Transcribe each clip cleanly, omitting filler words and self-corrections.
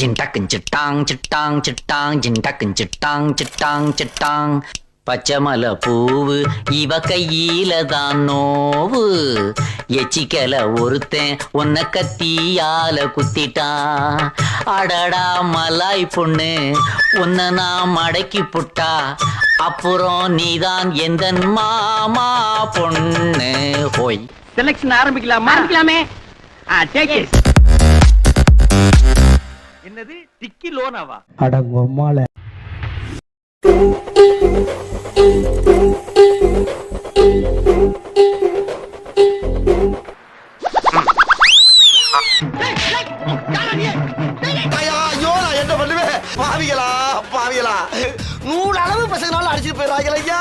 ஜின்டக்கு சிட்டாங் சிட்டாங் சிட்டாங் ஜின்டக்கு சிட்டாங் சிட்டாங் சிட்டாங் பச்சைமலை பூவு இவ கையில தான் நோவு எச்சிக்கல ஒருத்தன் உன்னை கத்தியால குத்திட்டான் அடடா மலாய் பொண்ணு உன்னை நான் மடக்கி புட்டா அப்புறம் நீதான் எந்த மாமா பொண்ணு ஹோய். செலக்ஷன் ஆரம்பிக்கலாமா? ஆரம்பிக்கலாமே. என்னது டிக்கி லோனாவா? அடங்கொம்மால என்ன பண்ணுவேன்? பாவிகளா பாவிகளா, நூறு அளவு பசங்களால அடிச்சுட்டு போயிடுறாங்க ஐயா.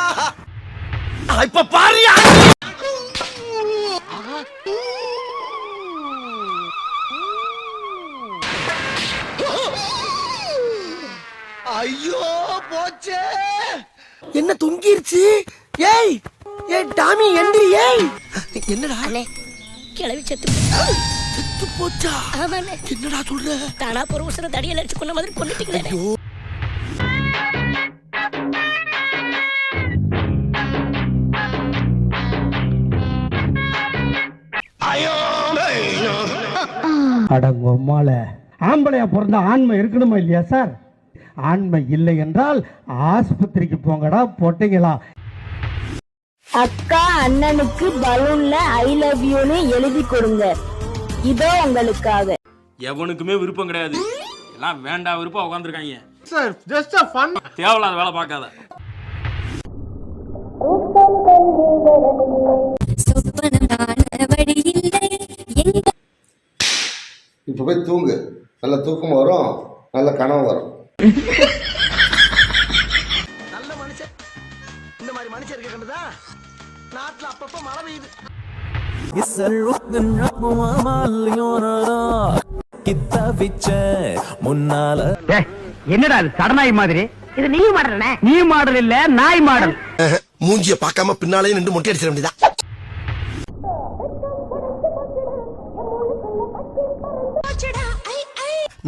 இப்ப பாரியா ஐயோ போச்சே, என்ன தொங்கிருச்சு? ஏய் ஏய் டாமி எந்திரி. ஏய் என்னடா கிளவி செத்து செத்து போச்சா? என்னடா சொல்ற? தானா ஒரு வருஷம் தடியில அடிச்சு கொண்ட மாதிரி கொண்டுட்டீங்களே. அடங்கொம்மால ஆம்பளையா பிறந்த ஆண்மை இருக்கணுமா இல்லையா சார்? ஆண்மை இல்லை என்றால் ஆஸ்பத்திரிக்கு போங்கடா பொட்டைங்களா. அக்கா அண்ணனுக்கு பலூன்ல ஐ லவ் யூன்னு எழுதி கொடுங்க, இதோ உங்களுக்காக. எவனுக்குமே விருப்பம் கிடையாது, எல்லாம் வேண்டாம் விருப்பம் உட்காந்துருக்காங்க. Sir just a fun. தேவையில்லாத வேலை பார்க்காத. இப்ப போய் தூங்கு, நல்ல தூக்கம் வரும், நல்ல கனவு வரும். நல்ல மனுஷன், இந்த மாதிரி மனுஷன் இருக்க கண்டுதா நாட்டுல அப்பப்ப மழை பெய்யுது. என்னடா இது சடனாய் மாதிரி? இது நீ மாடல். நீ மாடல் இல்ல, நாய் மாடல். மூஞ்சிய பார்க்காம பின்னாலே நின்று மொட்டை அடிச்சிட வேண்டியதா.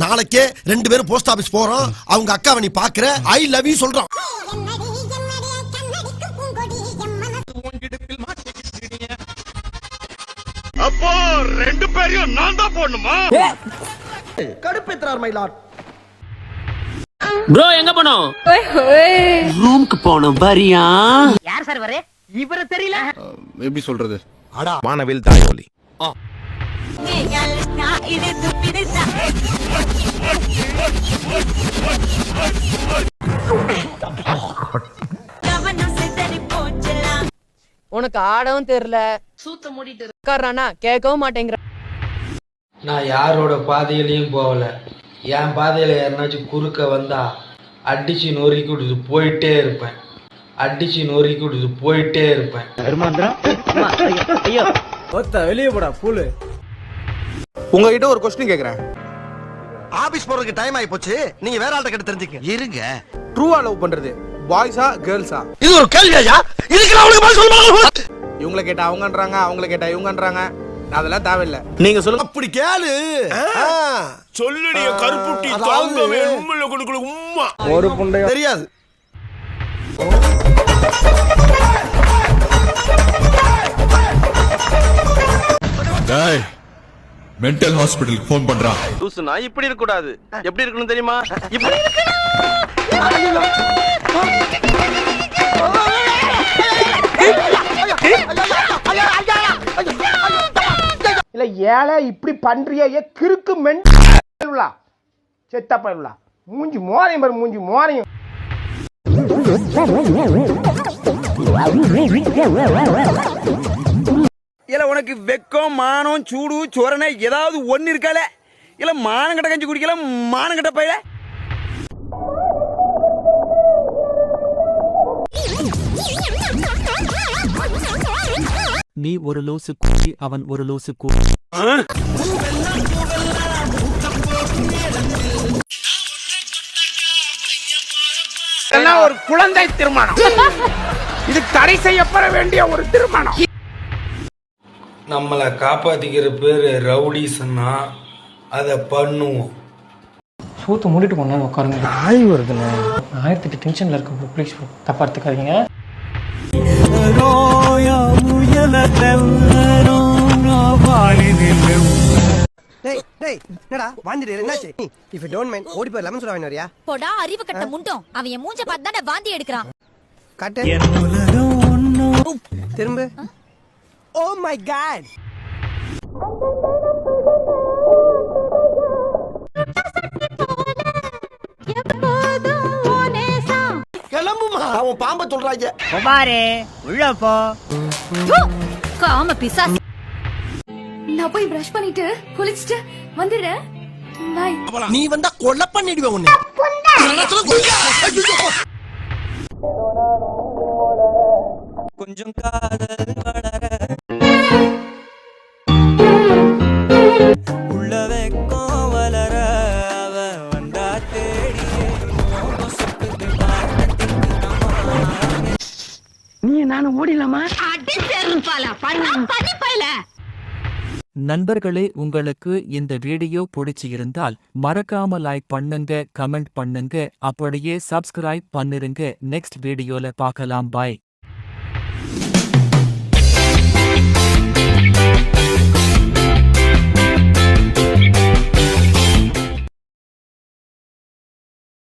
நாளைக்கே 2 பேரும் போஸ்ட் ஆபீஸ் போறோம், அவங்க அக்காவை நீ பாக்குற, ஐ லவ் யூ சொல்றோம். அப்போ 2 பேரையும் நான் தான் போடணுமா? கடுப்பேத்துறார் மயிலாட். ப்ரோ எங்க போனோம்? ரூமுக்கு போனோம். வரியா? யார் சார் வரே? இவரை தெரியல. எப்படி சொல்றது? அடா வானவில் தாயோலி. உனக்கு ஆடவும் தெரியல, சூத்த மூடிட்டு உட்கார்றானா கேட்கவும் மாட்டேங்கிற. நான் யாரோட பாதையிலையும் போகல, என் பாதையில யாருனாச்சும் குறுக்க வந்தா அடிச்சு நொறுக்கி விடுது போயிட்டே இருப்பேன், அடிச்சு நொறுக்கி விடுது போயிட்டே இருப்பேன். வெளியே போடா பூலு. உங்ககிட்ட ஒரு கொஸ்டின் கேக்குறேன். ஆபீஸ் போறதுக்கு டைம் ஆயி போச்சு, நீங்க வேற ஆள்கிட்ட கேட்டு தெரிஞ்சுக்க. இருங்க. ட்ரூவா லவ் பண்றது பாய்ஸா கேர்ள்ஸா? இது ஒரு கேள்வியா? இதுக்கு அவங்களுக்கு பதில் சொல்லுங்க. இவங்கள கேட்டா அவங்கன்றாங்க, அவங்கள கேட்டா இவங்கன்றாங்க. அதெல்லாம் தேவையில்லை, நீங்க சொல்லுங்க. அப்படி கேளு. சொல்லுடைய கருப்புட்டி தாங்கவே உம்மையில கொடுக்கல உம்மா. ஒரு புண்டை தெரியாது. மென்டல் ஹாஸ்பிடலுக்கு போன் பண்றான். லூசுனா இப்படி இருக்க கூடாது. எப்படி இருக்கணும் தெரியுமா? இப்படி இல்ல ஏழை இப்படி பண்றியே கிறுக்கு மென்டலா செத்த பயிலா. மூஞ்சி மோரையும் பாரு, மூஞ்சி மோரையும். இல்ல உனக்கு வெக்கம் மானம் சூடு சொரணை ஏதாவது ஒண்ணு இருக்கால? இல்ல மானங்கட்ட கஞ்சி குடிக்கல, மானங்கட்ட பையல. நீ ஒரு லூசு குட்டி, அவன் ஒரு லூசு குட்டி. ஒரு குழந்தை திருமணம், இது தடை செய்யப்பட வேண்டிய ஒரு திருமணம். நம்மளை காப்பாத்திக்கிற பேரு ரவுடி சொன்னா அதை பண்ணுவோம். சூத்து மூடிட்டு போனா உட்காருங்க. ஆய் வருதுண்ணே. 1008 டென்ஷன்ல இருக்கு ப்ரோ, ப்ளீஸ் ப்ரோ, தப்பா எடுத்துக்காதீங்க. டேய் டேய் என்னடா வாந்திடு என்னாச்சு? இஃப் யூ டோன்ட் மைண்ட் ஓடி போய் லெமன் சோடா வாங்கிட்டு வரியா? போடா அறிவு கட்ட முண்டோம். அவன் என் மூஞ்ச பார்த்து தான் வாந்தி எடுக்கிறான். காட்டு. திரும்ப. Oh my God. கிளம்புமா, அவன் பாம்ப சொல்றாங்க. குமாரே உள்ள போ. காம பிசாசு. நான் போய் பிரஷ் பண்ணிட்டு குளிச்சிட்டு வந்துடுறேன். பாய். நீ வந்தா கொலை பண்ணிடுவேன் உன்னை. கொஞ்சம் காதல் வளர உள்ள வெக்கம் வளர அவ வந்தா தேடி நீ நானும் ஓடிலாமா? அடி செருப்பால பண்ணி பைல. நண்பர்களே, உங்களுக்கு இந்த வீடியோ பிடிச்சி இருந்தால் மறக்காம லைக் பண்ணுங்க, கமெண்ட் பண்ணுங்க, அப்படியே சப்ஸ்கிரைப் பண்ணிருங்க. நெக்ஸ்ட் வீடியோல பார்க்கலாம். பாய்.